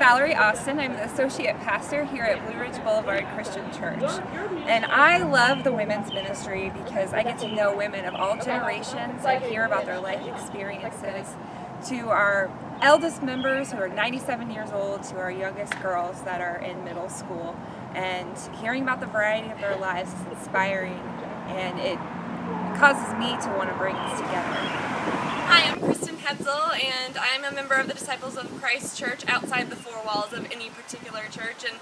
Valerie Austin. I'm the associate pastor here at Blue Ridge Boulevard Christian Church. And I love the women's ministry because I get to know women of all generations and hear about their life experiences, to our eldest members who are 97 years old to our youngest girls that are in middle school. And hearing about the variety of their lives is inspiring, and it causes me to want to bring us together. Hi, I'm Kristen Hetzel, and I'm a member of the Disciples of Christ Church outside the four walls of any particular church. And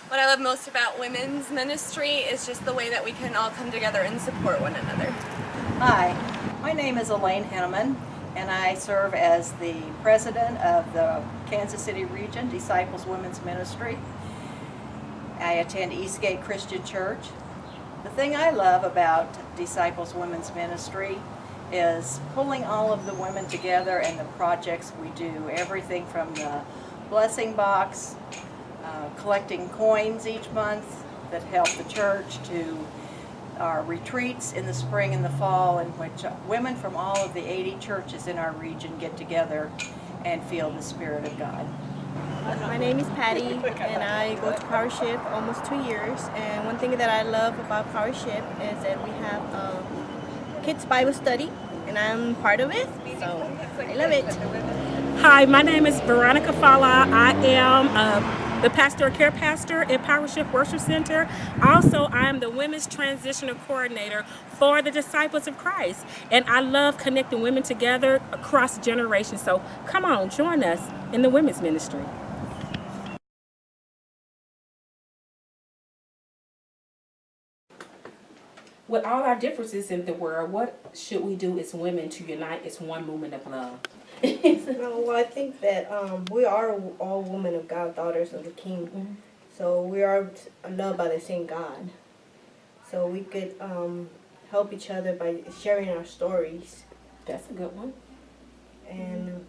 what I love most about women's ministry is just the way that we can all come together and support one another. Hi, my name is Elaine Henneman, and I serve as the president of the Kansas City Region Disciples Women's Ministry. I attend Eastgate Christian Church. The thing I love about Disciples Women's Ministry is pulling all of the women together and the projects we do. Everything from the blessing box, collecting coins each month that help the church, to our retreats in the spring and the fall, in which women from all of the 80 churches in our region get together and feel the Spirit of God. My name is Patty, and I go to PowerShip almost 2 years. And one thing that I love about PowerShip is that we have kids Bible study, and I'm part of it, so I love it. Hi, my name is Veronica Fala. I am the pastoral care pastor at PowerShip Worship Center. Also, I am the women's transitional coordinator for the Disciples of Christ, and I love connecting women together across generations. So come on, join us in the women's ministry. With all our differences in the world, what should we do as women to unite as one movement of love? Well, I think that we are all women of God, daughters of the King. Mm-hmm. So we are loved by the same God. So we could help each other by sharing our stories. That's a good one. And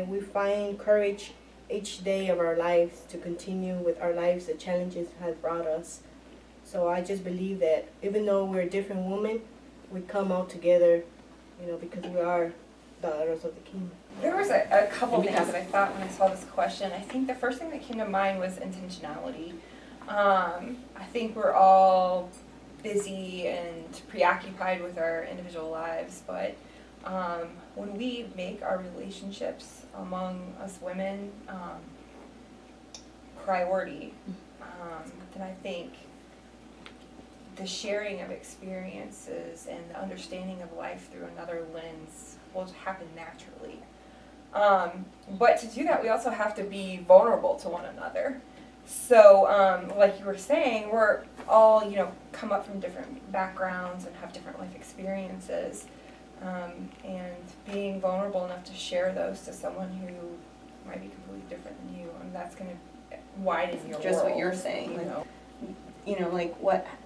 we find courage each day of our lives to continue with our lives. The challenges have brought us. So I just believe that even though we're different women, we come out together, because we are daughters of the King. There was a couple things that I thought when I saw this question. I think the first thing that came to mind was intentionality. I think we're all busy and preoccupied with our individual lives, but when we make our relationships among us women priority, then I think the sharing of experiences and the understanding of life through another lens will happen naturally. But to do that, we also have to be vulnerable to one another. So, like you were saying, we're all, come up from different backgrounds and have different life experiences. And being vulnerable enough to share those to someone who might be completely different than you, and that's going to widen your Just world. what you're saying. Like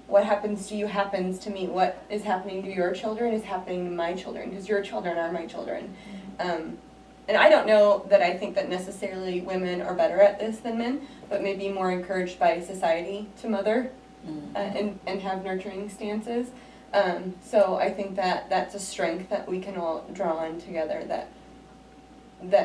what happens to you happens to me. What is happening to your children is happening to my children, because your children are my children. Mm-hmm. And I don't know that I think that necessarily women are better at this than men, but maybe more encouraged by society to mother and have nurturing stances. So I think that that's a strength that we can all draw on together, that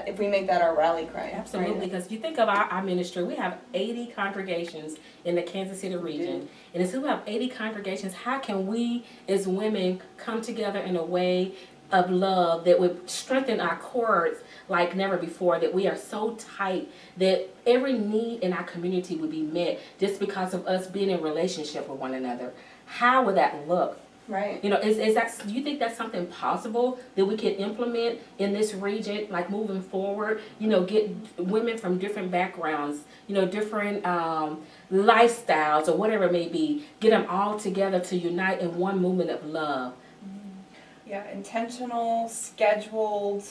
if we make that our rally cry. Absolutely, right? because you think of our ministry, we have 80 congregations in the Kansas City region. And as we have 80 congregations, how can we as women come together in a way of love that would strengthen our cords like never before, that we are so tight that every need in our community would be met just because of us being in relationship with one another? How would that look? Right. Is that, do you think that's something possible that we can implement in this region, like moving forward? Get women from different backgrounds, different lifestyles or whatever it may be, get them all together to unite in one movement of love. Yeah, intentional, scheduled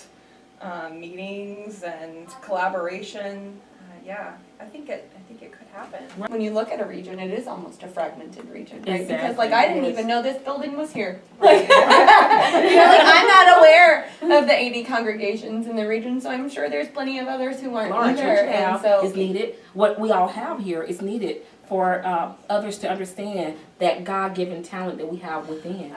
meetings and collaboration. I think it could happen. When you look at a region, it is almost a fragmented region, right? Exactly. Because I didn't even know this building was here. I'm not aware of the 80 congregations in the region, so I'm sure there's plenty of others who aren't Lawrence, either. what you And have so is needed. What we all have here is needed for others to understand that God-given talent that we have within.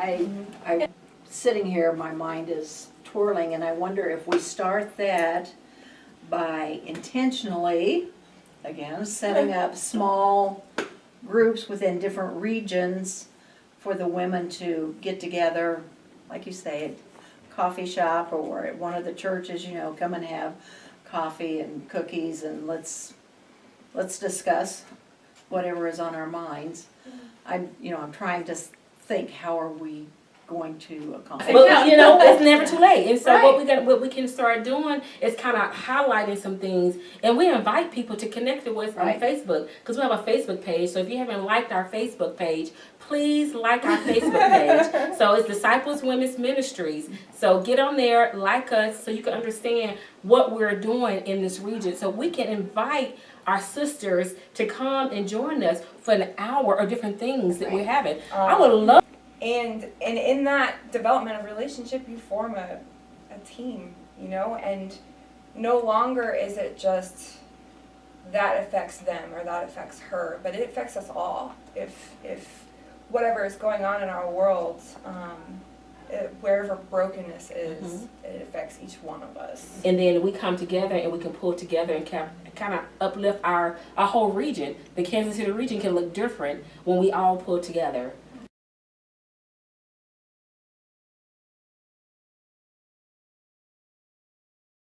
I'm sitting here, my mind is twirling, and I wonder if we start that by intentionally again, setting up small groups within different regions for the women to get together, like you say, at coffee shop or at one of the churches, you know, come and have coffee and cookies and let's discuss whatever is on our minds. I'm trying to think, how are we going to accomplish? Well, you know, it's never too late. And so Right. what we can start doing is kind of highlighting some things, and we invite people to connect with us on Right. Facebook, because we have a Facebook page. So if you haven't liked our Facebook page, please like our Facebook page. So it's Disciples Women's Ministries. So get on there, like us, so you can understand what we're doing in this region. So we can invite our sisters to come and join us for an hour or different things that we're having. I would love. And in that development of relationship, you form a team, you know, and no longer is it just that affects them or that affects her, but it affects us all. If whatever is going on in our world, wherever brokenness is, it affects each one of us. And then we come together and we can pull together and kind of uplift our whole region. The Kansas City region can look different when we all pull together.